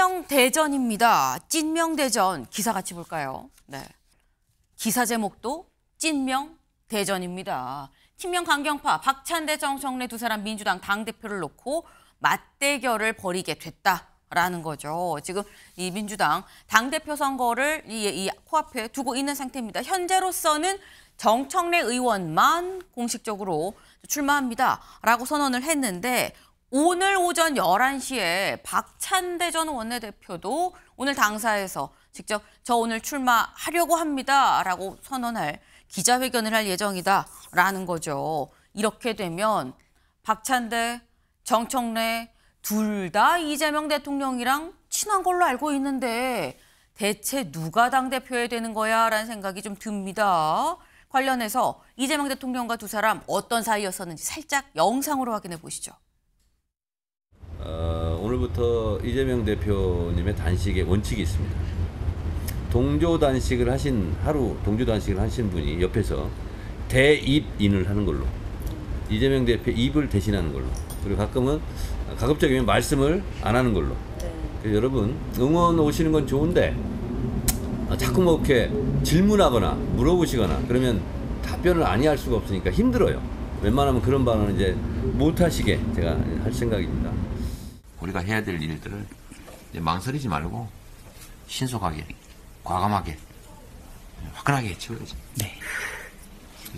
찐명대전입니다. 찐명대전 기사 같이 볼까요? 네. 기사 제목도 찐명대전입니다. 친명 강경파 박찬대, 정청래 두 사람 민주당 당대표를 놓고 맞대결을 벌이게 됐다라는 거죠. 지금 이 민주당 당대표 선거를 이 코앞에 두고 있는 상태입니다. 현재로서는 정청래 의원만 공식적으로 출마합니다라고 선언을 했는데 오늘 오전 11시에 박찬대 전 원내대표도 오늘 당사에서 직접 저 오늘 출마하려고 합니다라고 선언할 기자회견을 할 예정이다라는 거죠. 이렇게 되면 박찬대, 정청래 둘 다 이재명 대통령이랑 친한 걸로 알고 있는데 대체 누가 당대표에 되는 거야? 라는 생각이 좀 듭니다. 관련해서 이재명 대통령과 두 사람 어떤 사이였었는지 살짝 영상으로 확인해 보시죠. 오늘부터 이재명 대표님의 단식의 원칙이 있습니다. 동조 단식을 하신 분이 옆에서 대입인을 하는 걸로, 이재명 대표 입을 대신하는 걸로, 그리고 가급적이면 말씀을 안 하는 걸로. 그래서 여러분 응원 오시는 건 좋은데 자꾸 뭐 이렇게 질문하거나 물어보시거나 그러면 답변을 아니할 수가 없으니까 힘들어요. 웬만하면 그런 발언은 이제 못 하시게 제가 할 생각입니다. 우리가 해야 될 일들을 이제 망설이지 말고 신속하게, 과감하게, 화끈하게 치워야지. 네.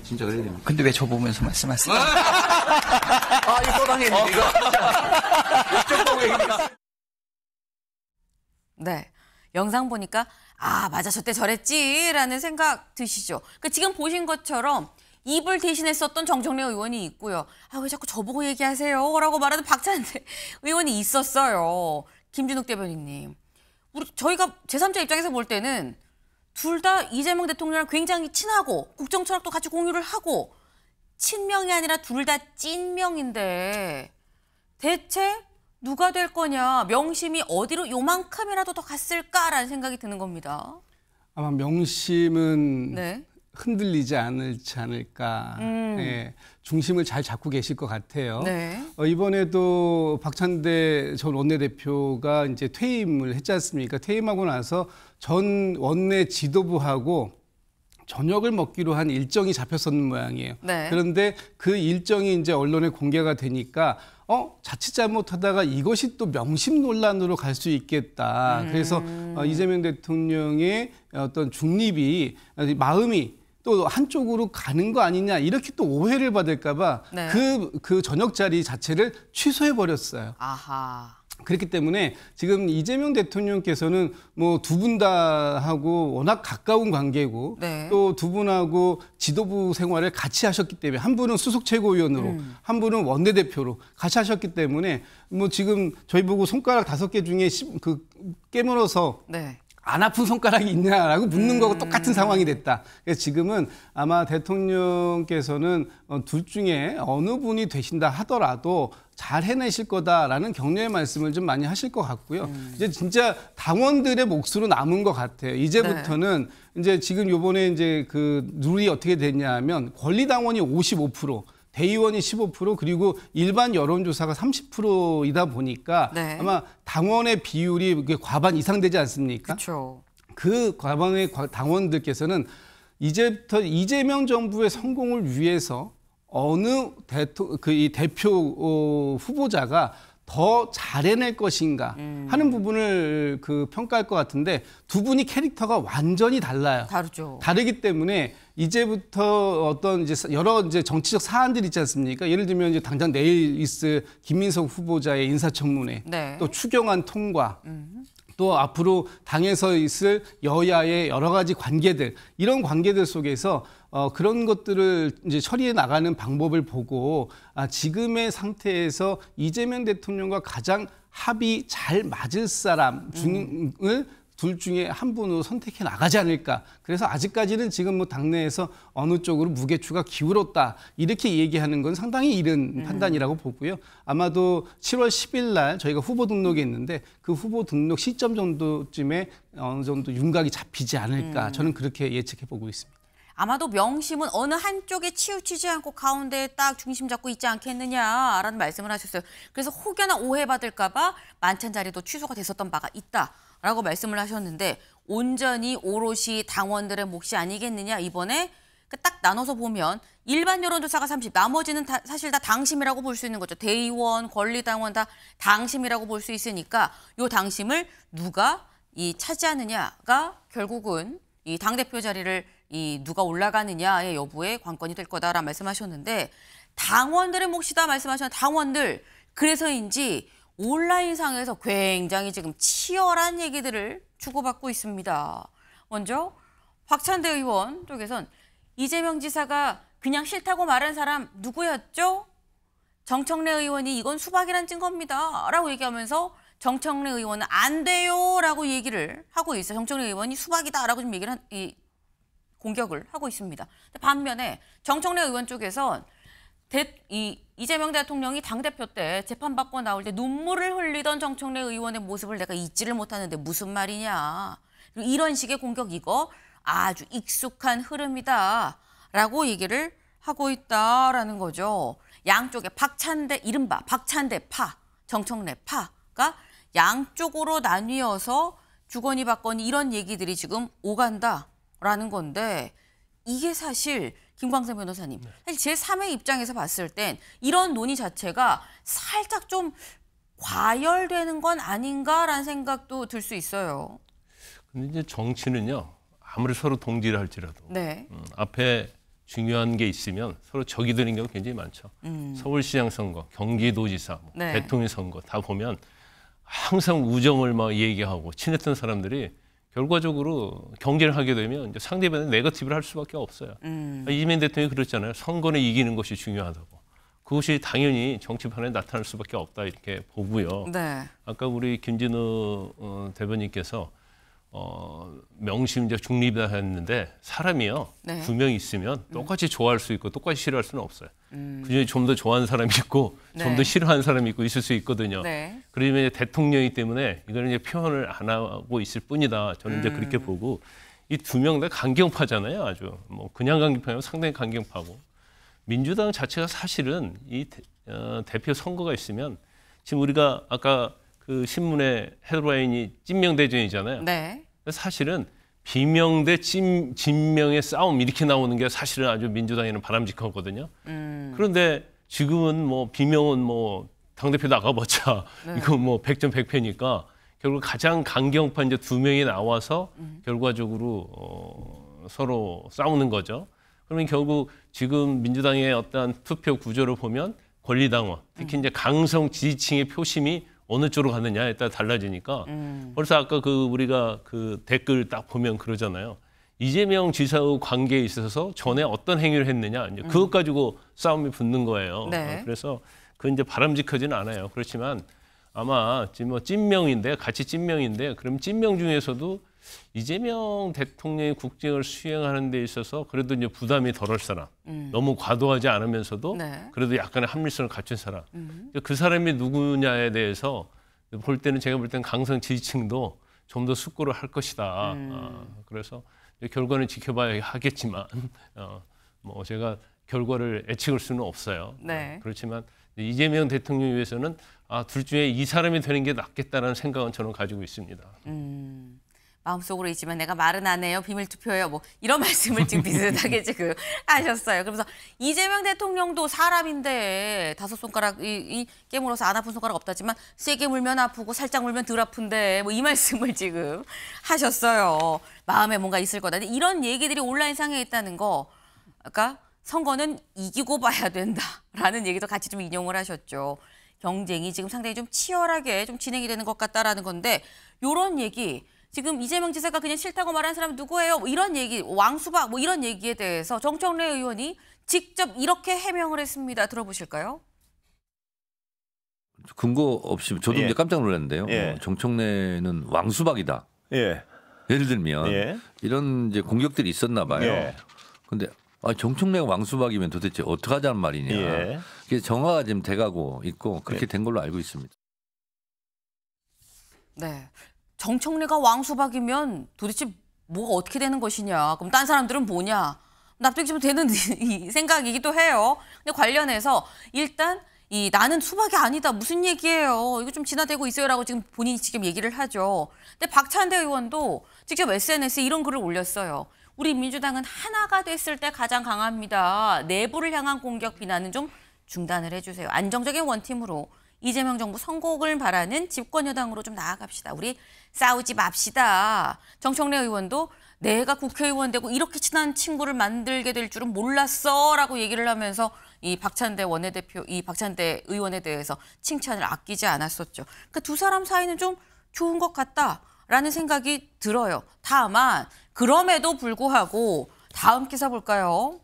진짜 그래야 됩니다. 근데 왜 저 보면서 말씀하세요? 이거 떠당했네, 이거. 이쪽 보고 얘기했어. 네. 영상 보니까 맞아, 저때 저랬지라는 생각 드시죠. 그러니까 지금 보신 것처럼 입을 대신했었던 정청래 의원이 있고요. 왜 자꾸 저보고 얘기하세요? 라고 말하는 박찬대 의원이 있었어요. 김준욱 대변인님. 저희가 제3자 입장에서 볼 때는 둘 다 이재명 대통령이랑 굉장히 친하고 국정 철학도 같이 공유를 하고 친명이 아니라 둘 다 찐명인데 대체 누가 될 거냐, 명심이 어디로 요만큼이라도 더 갔을까라는 생각이 드는 겁니다. 아마 명심은 네. 흔들리지 않을까. 예, 중심을 잘 잡고 계실 것 같아요. 네. 이번에도 박찬대 전 원내대표가 이제 퇴임을 했지 않습니까? 퇴임하고 나서 전 원내 지도부하고 저녁을 먹기로 한 일정이 잡혔었는 모양이에요. 네. 그런데 그 일정이 이제 언론에 공개가 되니까 자칫 잘못하다가 이것이 또 명심 논란으로 갈 수 있겠다. 그래서 이재명 대통령의 어떤 중립이 마음이 또 한쪽으로 가는 거 아니냐 이렇게 또 오해를 받을까 봐 네. 그 저녁 자리 자체를 취소해 버렸어요. 아하. 그렇기 때문에 지금 이재명 대통령께서는 뭐 두 분 다 하고 워낙 가까운 관계고 네. 또 두 분하고 지도부 생활을 같이 하셨기 때문에 한 분은 수석 최고위원으로 한 분은 원내대표로 같이 하셨기 때문에 뭐 지금 저희 보고 손가락 5개 중에 깨물어서 네. 안 아픈 손가락이 있냐라고 묻는 거하고 똑같은 상황이 됐다. 그래서 지금은 아마 대통령께서는 둘 중에 어느 분이 되신다 하더라도 잘 해내실 거다라는 격려의 말씀을 좀 많이 하실 것 같고요. 이제 진짜 당원들의 몫으로 남은 것 같아요. 이제부터는 이제 지금 요번에 이제 그 룰이 어떻게 됐냐면 권리당원이 55%, 대의원이 15% 그리고 일반 여론조사가 30%이다 보니까 네. 아마 당원의 비율이 과반 이상 되지 않습니까? 그렇죠. 그 과반의 당원들께서는 이제부터 이재명 정부의 성공을 위해서 어느 대표 후보자가 더 잘해낼 것인가 하는 부분을 평가할 것 같은데 두 분이 캐릭터가 완전히 달라요. 다르죠. 다르기 때문에 이제부터 어떤 여러 정치적 사안들이 있지 않습니까? 예를 들면 이제 당장 내일 있을 김민석 후보자의 인사청문회, 네. 또 추경안 통과, 또 앞으로 당에서 있을 여야의 여러 가지 관계들, 이런 관계들 속에서 그런 것들을 이제 처리해 나가는 방법을 보고 지금의 상태에서 이재명 대통령과 가장 합이 잘 맞을 사람 중을 둘 중에 한 분으로 선택해 나가지 않을까. 그래서 아직까지는 지금 뭐 당내에서 어느 쪽으로 무게추가 기울었다. 이렇게 얘기하는 건 상당히 이른 판단이라고 보고요. 아마도 7월 10일 날 저희가 후보 등록이 있는데 그 후보 등록 시점 정도쯤에 어느 정도 윤곽이 잡히지 않을까. 저는 그렇게 예측해 보고 있습니다. 아마도 명심은 어느 한쪽에 치우치지 않고 가운데에 딱 중심 잡고 있지 않겠느냐라는 말씀을 하셨어요. 그래서 혹여나 오해받을까 봐 만찬 자리도 취소가 됐었던 바가 있다라고 말씀을 하셨는데 온전히 오롯이 당원들의 몫이 아니겠느냐 이번에 딱 나눠서 보면 일반 여론조사가 30, 나머지는 사실 다 당심이라고 볼 수 있는 거죠. 대의원, 권리당원 다 당심이라고 볼 수 있으니까 이 당심을 누가 차지하느냐가 결국은 이 당대표 자리를 누가 올라가느냐의 여부에 관건이 될 거다라는 말씀하셨는데 당원들의 몫이다 말씀하셨는데 당원들 그래서인지 온라인상에서 굉장히 지금 치열한 얘기들을 주고받고 있습니다. 먼저 박찬대 의원 쪽에선 이재명 지사가 그냥 싫다고 말한 사람 누구였죠? 정청래 의원이 이건 수박이란 증거입니다. 라고 얘기하면서 정청래 의원은 안 돼요. 라고 얘기를 하고 있어요. 정청래 의원이 수박이다. 라고 좀 얘기를 공격을 하고 있습니다. 반면에 정청래 의원 쪽에선 이재명 대통령이 당대표 때 재판받고 나올 때 눈물을 흘리던 정청래 의원의 모습을 내가 잊지를 못하는데 무슨 말이냐. 이런 식의 공격 이거 아주 익숙한 흐름이다. 라고 얘기를 하고 있다라는 거죠. 양쪽에 이른바 박찬대 파, 정청래 파가 양쪽으로 나뉘어서 주거니 받거니 이런 얘기들이 지금 오간다라는 건데 이게 사실 김광석 변호사님, 사실 제3의 입장에서 봤을 땐 이런 논의 자체가 살짝 좀 과열되는 건 아닌가라는 생각도 들 수 있어요. 근데 이제 정치는요, 아무리 서로 동지를 할지라도 네. 앞에 중요한 게 있으면 서로 적이 되는 경우가 굉장히 많죠. 서울시장 선거, 경기도지사, 네. 대통령 선거 다 보면 항상 우정을 막 얘기하고 친했던 사람들이 결과적으로 경쟁을 하게 되면 이제 상대방은 네거티브를 할 수밖에 없어요. 이재명 대통령이 그랬잖아요. 선거는 이기는 것이 중요하다고. 그것이 당연히 정치판에 나타날 수밖에 없다 이렇게 보고요. 네. 아까 우리 김진우 대변인께서 명심적 중립이다 했는데 사람이요. 네. 두 명 있으면 똑같이 좋아할 수 있고 똑같이 싫어할 수는 없어요. 그중에 좀 더 좋아하는 사람이 있고 네. 좀 더 싫어하는 사람이 있고 있을 수 있거든요. 네. 그러면 대통령이기 때문에 이거는 이제 표현을 안 하고 있을 뿐이다. 저는 이제 그렇게 보고 이 두 명 다 강경파잖아요. 아주 뭐 그냥 강경파고 상당히 강경파고 민주당 자체가 사실은 이 대표 선거가 있으면 지금 우리가 아까 그 신문의 헤드라인이 찐명 대전이잖아요. 네. 사실은 비명 대 진명의 싸움 이렇게 나오는 게 사실은 아주 민주당에는 바람직하거든요. 그런데 지금은 뭐 비명은 뭐 당대표 나가봤자 네. 이거 뭐 100점 100패니까 결국 가장 강경파 이제 두 명이 나와서 결과적으로 서로 싸우는 거죠. 그러면 결국 지금 민주당의 어떠한 투표 구조를 보면 권리당원, 특히 이제 강성 지지층의 표심이 어느 쪽으로 가느냐에 따라 달라지니까 벌써 아까 우리가 그 댓글 딱 보면 그러잖아요. 이재명 지사의 관계에 있어서 전에 어떤 행위를 했느냐 이제 그것 가지고 싸움이 붙는 거예요. 네. 그래서 그건 이제 바람직하지는 않아요. 그렇지만 아마 지금 뭐 찐명인데 같이 찐명인데 그럼 찐명 중에서도 이재명 대통령의 국정을 수행하는 데 있어서 그래도 이제 부담이 덜할 사람, 너무 과도하지 않으면서도 네. 그래도 약간의 합리성을 갖춘 사람. 그 사람이 누구냐에 대해서 볼 때는 제가 볼 때는 강성 지지층도 좀 더 숙고를 할 것이다. 그래서 결과는 지켜봐야 하겠지만 뭐 제가 결과를 예측할 수는 없어요. 네. 그렇지만 이재명 대통령 위해서는 둘 중에 이 사람이 되는 게 낫겠다는 생각은 저는 가지고 있습니다. 마음속으로 있지만 내가 말은 안 해요. 비밀 투표예요. 뭐 이런 말씀을 지금 비슷하게 지금 하셨어요. 그러면서 이재명 대통령도 사람인데 다섯 손가락 이 깨물어서 안 아픈 손가락 없다지만 세게 물면 아프고 살짝 물면 덜 아픈데 뭐 이 말씀을 지금 하셨어요. 마음에 뭔가 있을 거다. 근데 이런 얘기들이 온라인상에 있다는 거 아까 선거는 이기고 봐야 된다라는 얘기도 같이 좀 인용을 하셨죠. 경쟁이 지금 상당히 좀 치열하게 좀 진행이 되는 것 같다라는 건데 이런 얘기 지금 이재명 지사가 그냥 싫다고 말하는 사람은 누구예요? 뭐 이런 얘기, 왕수박 뭐 이런 얘기에 대해서 정청래 의원이 직접 이렇게 해명을 했습니다. 들어보실까요? 근거 없이 저도 예. 이제 깜짝 놀랐는데요. 예. 정청래는 왕수박이다. 예. 예를 들면 예. 이런 이제 공격들이 있었나 봐요. 예. 근데 정청래가 왕수박이면 도대체 어떻게 하자는 말이냐. 예. 그래서 정화가 지금 돼가고 있고 그렇게 된 걸로 알고 있습니다. 네. 정청래가 왕수박이면 도대체 뭐가 어떻게 되는 것이냐. 그럼 딴 사람들은 뭐냐. 납득이 좀 되는 이 생각이기도 해요. 근데 관련해서 일단 나는 수박이 아니다. 무슨 얘기예요. 이거 좀 진화되고 있어요라고 지금 본인이 지금 얘기를 하죠. 근데 박찬대 의원도 직접 SNS에 이런 글을 올렸어요. 우리 민주당은 하나가 됐을 때 가장 강합니다. 내부를 향한 공격 비난은 좀 중단을 해주세요. 안정적인 원팀으로 이재명 정부 성공을 바라는 집권 여당으로 좀 나아갑시다. 우리 싸우지 맙시다. 정청래 의원도 내가 국회의원 되고 이렇게 친한 친구를 만들게 될 줄은 몰랐어라고 얘기를 하면서 이 박찬대 원내대표, 이 박찬대 의원에 대해서 칭찬을 아끼지 않았었죠. 그러니까 두 사람 사이는 좀 좋은 것 같다라는 생각이 들어요. 다만 그럼에도 불구하고 다음 기사 볼까요?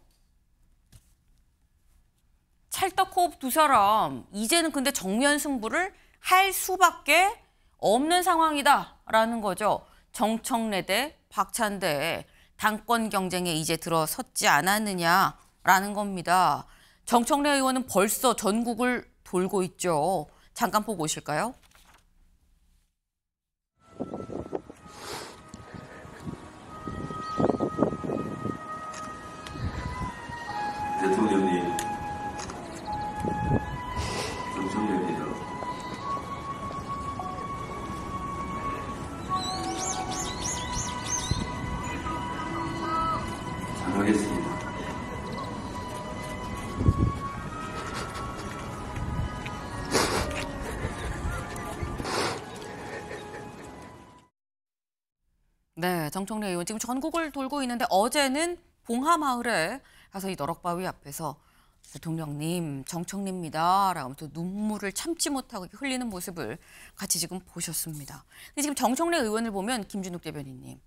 찰떡호흡 두 사람 이제는 근데 정면 승부를 할 수밖에 없는 상황이다라는 거죠. 정청래 대 박찬대 당권 경쟁에 이제 들어섰지 않았느냐라는 겁니다. 정청래 의원은 벌써 전국을 돌고 있죠. 잠깐 보고 오실까요? 대통령님, 정청래입니다. 잘하겠습니다. 네, 정청래 의원 지금 전국을 돌고 있는데 어제는 봉하마을에 가서 이 너럭바위 앞에서 대통령님 정청래입니다 라고 하면서 눈물을 참지 못하고 흘리는 모습을 같이 지금 보셨습니다. 근데 지금 정청래 의원을 보면 김준욱 대변인님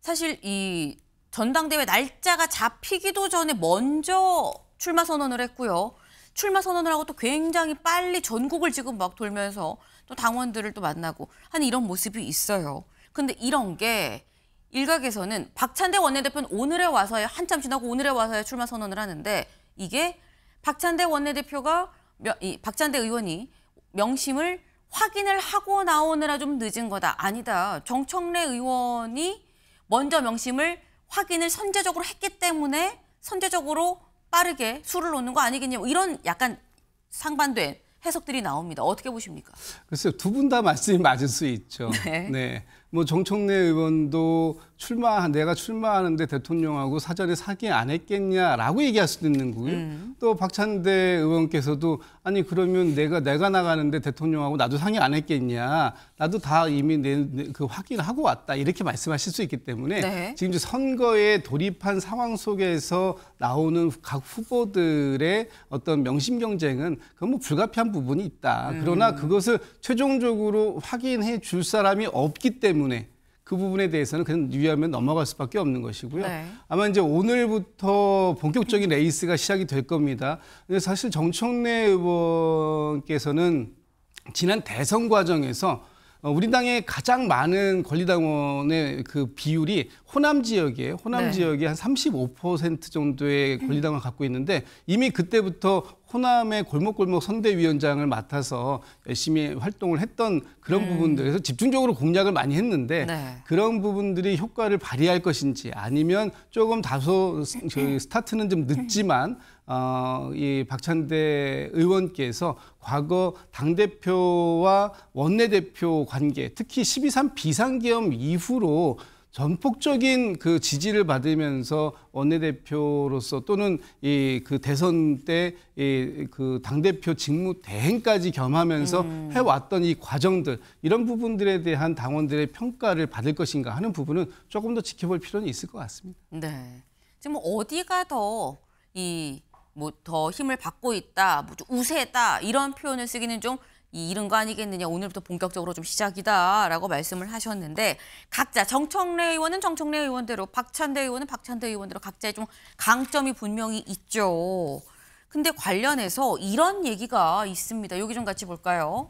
사실 이 전당대회 날짜가 잡히기도 전에 먼저 출마 선언을 했고요. 출마 선언을 하고 또 굉장히 빨리 전국을 지금 막 돌면서 또 당원들을 또 만나고 하는 이런 모습이 있어요. 근데 이런 게 일각에서는 박찬대 원내대표는 오늘에 와서야 한참 지나고 오늘에 와서야 출마 선언을 하는데 이게 박찬대 원내대표가 박찬대 의원이 명심을 확인을 하고 나오느라 좀 늦은 거다. 아니다. 정청래 의원이 먼저 명심을 확인을 선제적으로 했기 때문에 선제적으로 빠르게 수를 놓는 거 아니겠냐. 이런 약간 상반된 해석들이 나옵니다. 어떻게 보십니까? 글쎄요, 두 분 다 말씀이 맞을 수 있죠. 네. 뭐 정청래 의원도 내가 출마하는데 대통령하고 사전에 상의 안 했겠냐라고 얘기할 수도 있는 거고요. 또 박찬대 의원께서도 아니 그러면 내가 나가는데 대통령하고 나도 상의 안 했겠냐, 나도 다 이미 그 확인을 하고 왔다 이렇게 말씀하실 수 있기 때문에 네. 지금 이제 선거에 돌입한 상황 속에서 나오는 각 후보들의 어떤 명심 경쟁은 그건 뭐 불가피한 부분이 있다. 그러나 그것을 최종적으로 확인해 줄 사람이 없기 때문에 그 부분에 대해서는 그냥 유의하면 넘어갈 수밖에 없는 것이고요. 네. 아마 이제 오늘부터 본격적인 레이스가 시작이 될 겁니다. 근데 사실 정청래 의원께서는 지난 대선 과정에서 우리 당의 가장 많은 권리당원의 그 비율이 호남 지역이에요. 호남 네. 지역이 한 35% 정도의 권리당원을 갖고 있는데 이미 그때부터 호남의 골목골목 선대위원장을 맡아서 열심히 활동을 했던 그런 부분들에서 집중적으로 공략을 많이 했는데 네. 그런 부분들이 효과를 발휘할 것인지 아니면 조금 다소 스타트는 좀 늦지만 이 박찬대 의원께서 과거 당대표와 원내대표 관계, 특히 12.3 비상계엄 이후로 전폭적인 그 지지를 받으면서 원내대표로서 또는 그 대선 때 그 당대표 직무 대행까지 겸하면서 해왔던 이 과정들, 이런 부분들에 대한 당원들의 평가를 받을 것인가 하는 부분은 조금 더 지켜볼 필요는 있을 것 같습니다. 네. 지금 어디가 더 더 힘을 받고 있다, 우세다 이런 표현을 쓰기는 좀 이른 거 아니겠느냐. 오늘부터 본격적으로 좀 시작이다라고 말씀을 하셨는데 각자 정청래 의원은 정청래 의원대로, 박찬대 의원은 박찬대 의원대로 각자의 좀 강점이 분명히 있죠. 근데 관련해서 이런 얘기가 있습니다. 여기 좀 같이 볼까요?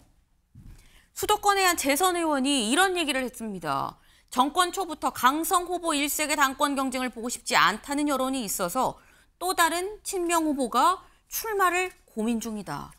수도권의 한 재선 의원이 이런 얘기를 했습니다. 정권 초부터 강성 후보 일색의 당권 경쟁을 보고 싶지 않다는 여론이 있어서 또 다른 친명 후보가 출마를 고민 중이다.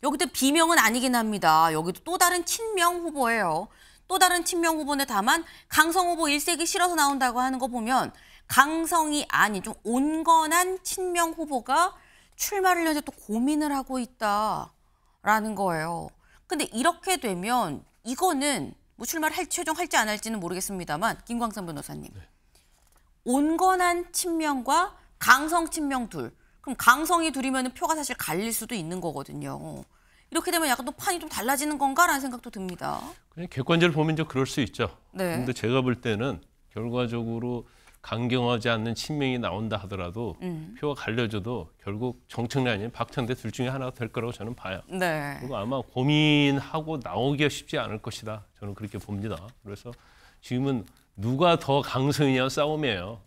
여기도 비명은 아니긴 합니다. 여기도 또 다른 친명 후보예요. 또 다른 친명 후보인데 다만 강성 후보 일색이 싫어서 나온다고 하는 거 보면 강성이 아닌 좀 온건한 친명 후보가 출마를 현재 또 고민을 하고 있다라는 거예요. 근데 이렇게 되면 이거는 뭐 출마를 최종할지 안 할지는 모르겠습니다만 김광선 변호사님. 온건한 친명과 강성 친명 둘. 그럼 강성이 둘이면 표가 사실 갈릴 수도 있는 거거든요. 이렇게 되면 약간 또 판이 좀 달라지는 건가라는 생각도 듭니다. 그냥 객관적으로 보면 이제 그럴 수 있죠. 네. 근데 제가 볼 때는 결과적으로 강경하지 않는 친명이 나온다 하더라도 표가 갈려져도 결국 정청래 아니면 박찬대 둘 중에 하나가 될 거라고 저는 봐요. 네. 그리고 아마 고민하고 나오기가 쉽지 않을 것이다. 저는 그렇게 봅니다. 그래서 지금은 누가 더 강성이냐 싸움이에요.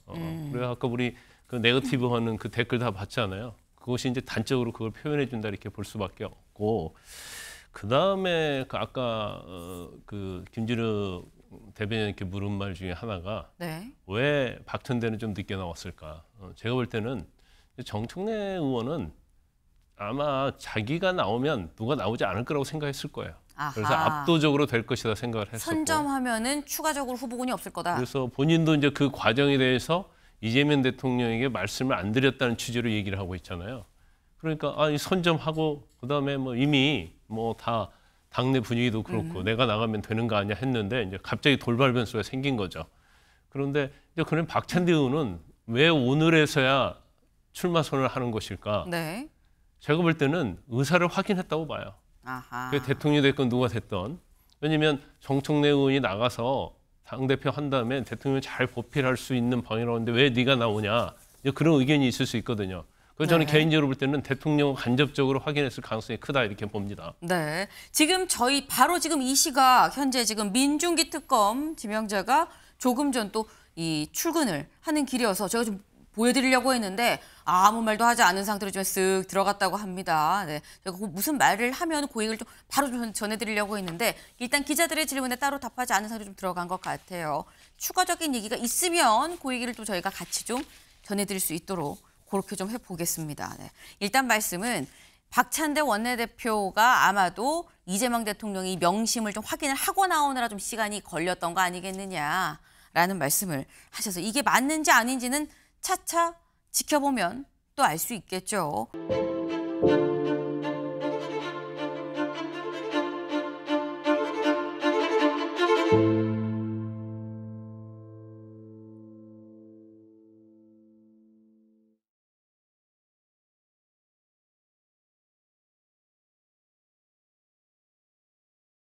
그래서 아까 우리 그 네거티브 하는 그 댓글 다 봤잖아요. 그것이 이제 단적으로 그걸 표현해 준다 이렇게 볼 수밖에 없고, 그 다음에 그 아까 그 김준우 대변인께 물은 말 중에 하나가 네. 왜 박찬대는 좀 늦게 나왔을까? 제가 볼 때는 정청래 의원은 아마 자기가 나오면 누가 나오지 않을 거라고 생각했을 거예요. 아하. 그래서 압도적으로 될 것이다 생각을 했었고. 선점하면은 추가적으로 후보군이 없을 거다. 그래서 본인도 이제 그 과정에 대해서 이재명 대통령에게 말씀을 안 드렸다는 취지로 얘기를 하고 있잖아요. 그러니까 이 선점하고 그다음에 뭐 이미 뭐 다 당내 분위기도 그렇고 내가 나가면 되는 거 아니야 했는데 이제 갑자기 돌발 변수가 생긴 거죠. 그런데 이제 그런 박찬대 의원은 왜 오늘에서야 출마 선언을 하는 것일까? 네. 제가 볼 때는 의사를 확인했다고 봐요. 아하. 그게 대통령이 됐건 누가 됐던. 왜냐하면 정청래 의원이 나가서 당대표 한 다음에 대통령을 잘 보필할 수 있는 방이라고 하는데 왜 네가 나오냐. 이제 그런 의견이 있을 수 있거든요. 그래서 저는 네. 개인적으로 볼 때는 대통령을 간접적으로 확인했을 가능성이 크다 이렇게 봅니다. 네. 지금 저희 바로 지금 이 시각 현재 지금 민중기 특검 지명자가 조금 전 또 이 출근을 하는 길이어서 제가 좀 보여드리려고 했는데 아무 말도 하지 않은 상태로 좀 쓱 들어갔다고 합니다. 네. 제가 무슨 말을 하면 그 얘기를 좀 바로 좀 전해드리려고 했는데 일단 기자들의 질문에 따로 답하지 않은 상태로 좀 들어간 것 같아요. 추가적인 얘기가 있으면 그 얘기를 또 저희가 같이 좀 전해드릴 수 있도록 그렇게 좀 해보겠습니다. 네. 일단 말씀은 박찬대 원내대표가 아마도 이재명 대통령이 명심을 좀 확인을 하고 나오느라 좀 시간이 걸렸던 거 아니겠느냐라는 말씀을 하셔서 이게 맞는지 아닌지는 차차 지켜보면 또 알 수 있겠죠.